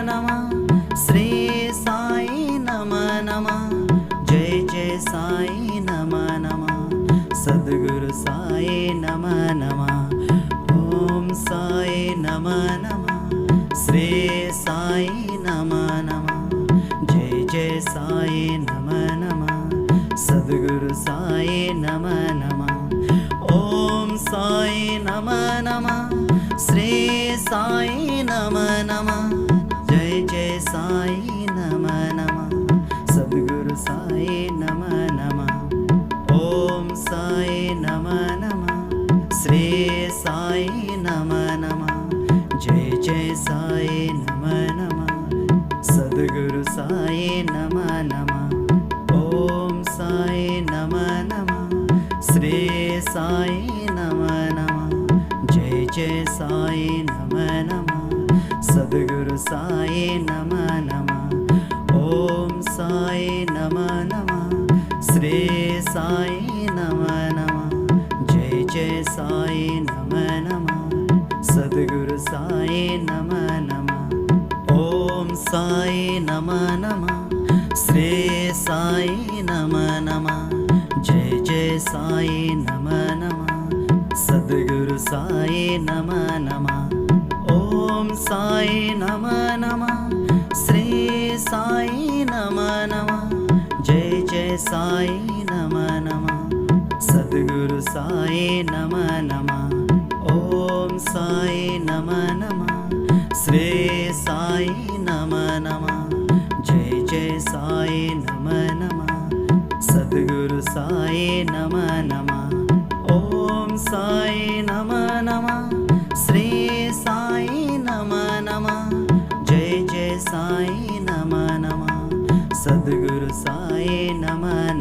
नमः श्री साई नमः नमः जय जय साई नमः नमः सद्गुरु साई नमः नमः ओम साई नमः नमः श्री साई नमः नमः जय जय साई नमः नमः सद्गुरु साई नमः नमः ओम साई नमः नमः श्री साई नमः नमः जय जय साई नमः नमः सद्गुरु साई नमः नमः ओम साई नमः नमः श्री साई नमः नमः जय जय साई नमः नमः सद्गुरु साई नमः नमः ओम साई नमः नमः श्री साई नमः नमः जय जय साई नमः नमः सद्गुरु साई नमः नमः ओम साई नमः नमः श्री साई नमः नमः जय जय साई नमः नमः सद्गुरु साई नमः नमः ओम साई नमः नमः श्री साई नमः नमः जय जय साई नमः नमः सद्गुरु साई नमः नमः ओम साई नमः नमः श्री साई नमः नमः जय जय साई नमः नमः सद्गुरु साई नमः नमः ओम साई नमः नमः श्री साई नमः नमः जय जय साई नमः नमः सद्गुरु साई नमः नमः ओम साई नमः नमः श्री साई नमः नमः जय जय साई नमः नमः सद्गुरु साई नमः